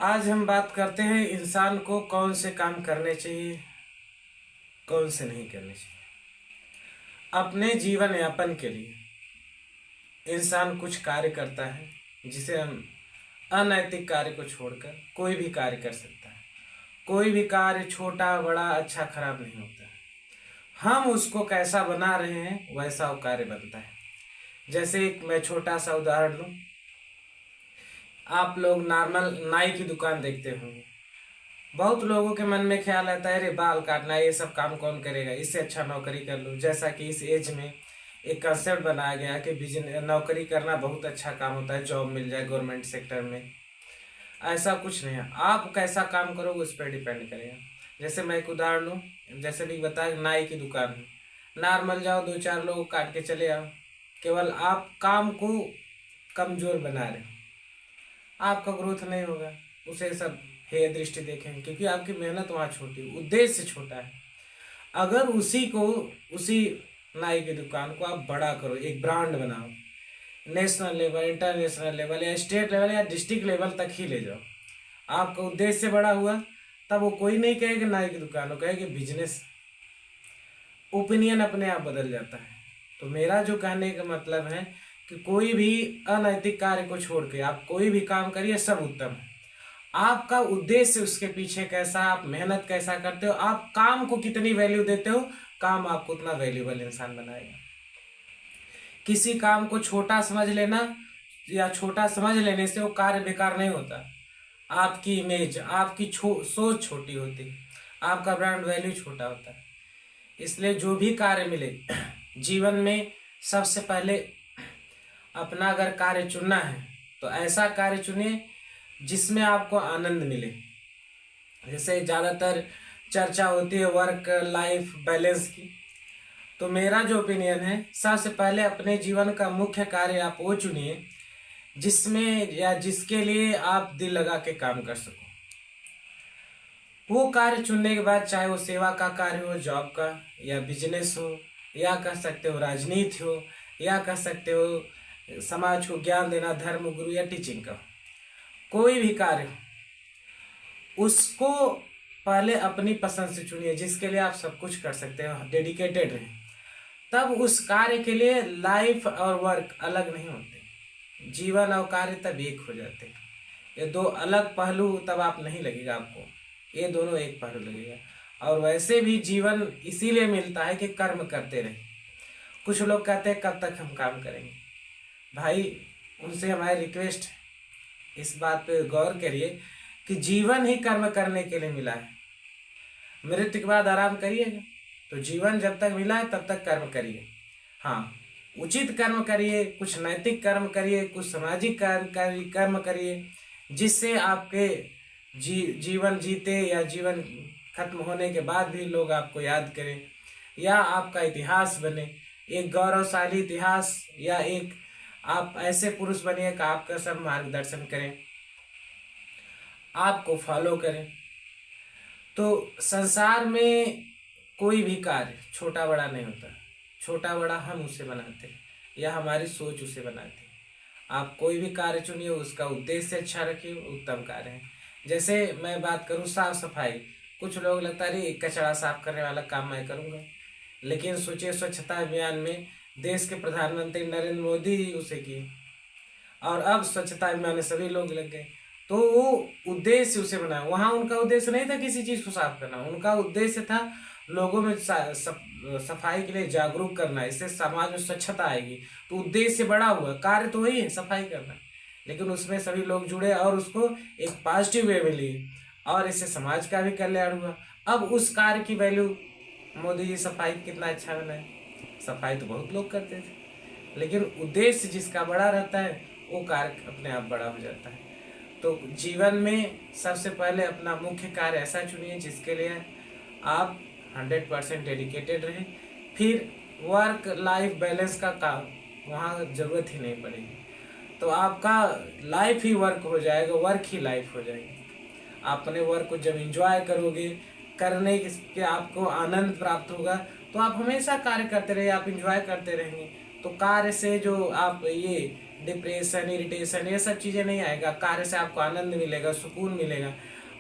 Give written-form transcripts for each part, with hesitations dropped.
आज हम बात करते हैं इंसान को कौन से काम करने चाहिए, कौन से नहीं करने चाहिए। अपने जीवन यापन के लिए इंसान कुछ कार्य करता है जिसे हम अनैतिक कार्य को छोड़कर कोई भी कार्य कर सकता है। कोई भी कार्य छोटा बड़ा अच्छा खराब नहीं होता है। हम उसको कैसा बना रहे हैं वैसा वो कार्य बनता है। जैसे एक मैं छोटा सा उदाहरण लूँ, आप लोग नॉर्मल नाई की दुकान देखते होंगे। बहुत लोगों के मन में ख्याल आता है, अरे बाल काटना ये सब काम कौन करेगा, इससे अच्छा नौकरी कर लो। जैसा कि इस एज में एक कंसेप्ट बनाया गया कि बिजनेस नौकरी करना बहुत अच्छा काम होता है, जॉब मिल जाए गवर्नमेंट सेक्टर में। ऐसा कुछ नहीं है, आप कैसा काम करोगे उस पर डिपेंड करेगा। जैसे मैं एक उदाहरण लूँ, जैसे भी बताया नाई की दुकान है, नॉर्मल जाओ दो चार लोग काट के चले आओ, केवल आप काम को कमजोर बना रहे हो, आपका ग्रोथ नहीं होगा। उसे सब हे दृष्टि देखेंगे क्योंकि आपकी मेहनत वहाँ छोटी, उद्देश्य छोटा है। अगर उसी नाई की दुकान को आप बड़ा करो, एक ब्रांड बनाओ, नेशनल लेवल, इंटरनेशनल लेवल या स्टेट लेवल या डिस्ट्रिक्ट लेवल तक ही ले जाओ, आपका उद्देश्य बड़ा हुआ, तब वो कोई नहीं कहेगा नाई की दुकान, वो कहेगी बिजनेस। ओपिनियन अपने आप बदल जाता है। तो मेरा जो कहने का मतलब है कि कोई भी अनैतिक कार्य को छोड़ के आप कोई भी काम करिए, सब उत्तम है। आपका उद्देश्य उसके पीछे कैसा, आप मेहनत कैसा करते हो, आप काम को कितनी वैल्यू देते हो, काम आपको उतना वैल्यूबल इंसान बनाएगा। किसी काम को छोटा समझ लेना या छोटा समझ लेने से वो कार्य बेकार नहीं होता। आपकी इमेज, आपकी सोच छोटी होती है, आपका ब्रांड वैल्यू छोटा होता है। इसलिए जो भी कार्य मिले जीवन में, सबसे पहले अपना अगर कार्य चुनना है तो ऐसा कार्य चुनिए जिसमें आपको आनंद मिले। जैसे ज़्यादातर चर्चा होती है वर्क लाइफ बैलेंस की, तो मेरा जो ओपिनियन है, सबसे पहले अपने जीवन का मुख्य कार्य आप वो चुनिए जिसमें या जिसके लिए आप दिल लगा के काम कर सको। वो कार्य चुनने के बाद चाहे वो सेवा का कार्य हो, जॉब का या बिजनेस हो, या कह सकते हो राजनीति हो, या कह सकते हो समाज को ज्ञान देना, धर्म गुरु या टीचिंग का, कोई भी कार्य हो, उसको पहले अपनी पसंद से चुनिए जिसके लिए आप सब कुछ कर सकते हो, डेडिकेटेड रहें। तब उस कार्य के लिए लाइफ और वर्क अलग नहीं होते, जीवन और कार्य तब एक हो जाते हैं। ये दो अलग पहलू तब आप नहीं लगेगा आपको, ये दोनों एक पहलू लगेगा। और वैसे भी जीवन इसीलिए मिलता है कि कर्म करते रहे। कुछ लोग कहते हैं कब तक हम काम करेंगे, भाई उनसे हमारी रिक्वेस्ट है, इस बात पे गौर करिए कि जीवन ही कर्म करने के लिए मिला है। मृत्यु के बाद आराम करिएगा, तो जीवन जब तक मिला है तब तक कर्म करिए। हाँ, उचित कर्म करिए, कुछ नैतिक कर्म करिए, कुछ सामाजिक कर्म करिए, जिससे आपके जीवन जीते या जीवन खत्म होने के बाद भी लोग आपको याद करें, या आपका इतिहास बने, एक गौरवशाली इतिहास, या एक आप ऐसे पुरुष बनिए कि आपका सब मार्गदर्शन करें, आपको फॉलो करें। तो संसार में कोई भी कार्य छोटा बड़ा नहीं होता, छोटा बड़ा हम उसे बनाते हैं या हमारी सोच उसे बनाती है। आप कोई भी कार्य चुनिए, उसका उद्देश्य अच्छा रखिए, उत्तम कार्य है। जैसे मैं बात करूँ साफ सफाई, कुछ लोग लगता है अरे कचरा साफ करने वाला काम मैं करूँगा, लेकिन सोचिए स्वच्छता अभियान में देश के प्रधानमंत्री नरेंद्र मोदी उसे किए, और अब स्वच्छता अभियान में सभी लोग लग गए। तो वो उद्देश्य उसे बनाया, वहाँ उनका उद्देश्य नहीं था किसी चीज़ को साफ करना, उनका उद्देश्य था लोगों में सफाई के लिए जागरूक करना, इससे समाज में स्वच्छता आएगी। तो उद्देश्य बड़ा हुआ, कार्य तो वही है सफाई करना, लेकिन उसमें सभी लोग जुड़े और उसको एक पॉजिटिव वे में लिए, और इससे समाज का भी कल्याण हुआ। अब उस कार्य की वैल्यू, मोदी जी सफाई कितना अच्छा बनाए, सफाई तो बहुत लोग करते थे, लेकिन उद्देश्य जिसका बड़ा रहता है वो कार्य अपने आप बड़ा हो जाता है। तो जीवन में सबसे पहले अपना मुख्य कार्य ऐसा चुनिए जिसके लिए आप 100% डेडिकेटेड रहें, फिर वर्क लाइफ बैलेंस का काम वहाँ ज़रूरत ही नहीं पड़ेगी, तो आपका लाइफ ही वर्क हो जाएगा, वर्क ही लाइफ हो जाएगी। आप अपने वर्क को जब एंजॉय करोगे, करने के आपको आनंद प्राप्त होगा, तो आप हमेशा कार्य करते रहिए, आप एंजॉय करते रहेंगे। तो कार्य से जो आप ये डिप्रेशन, इरिटेशन, ये सब चीज़ें नहीं आएगा। कार्य से आपको आनंद मिलेगा, सुकून मिलेगा।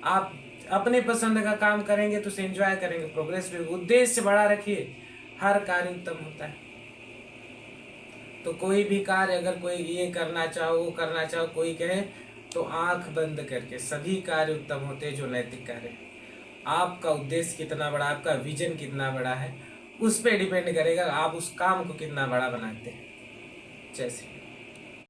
आप अपने पसंद का काम करेंगे तो उसे एंजॉय करेंगे, प्रोग्रेस भी। उद्देश्य बड़ा रखिए, हर कार्य उत्तम होता है। तो कोई भी कार्य अगर कोई ये करना चाहो, वो करना चाहो, कोई कहे, तो आंख बंद करके सभी कार्य उत्तम होते हैं जो नैतिक कार्य है। आपका उद्देश्य कितना बड़ा, आपका विजन कितना बड़ा है, उस पर डिपेंड करेगा आप उस काम को कितना बड़ा बनाते हैं। जय श्री राम।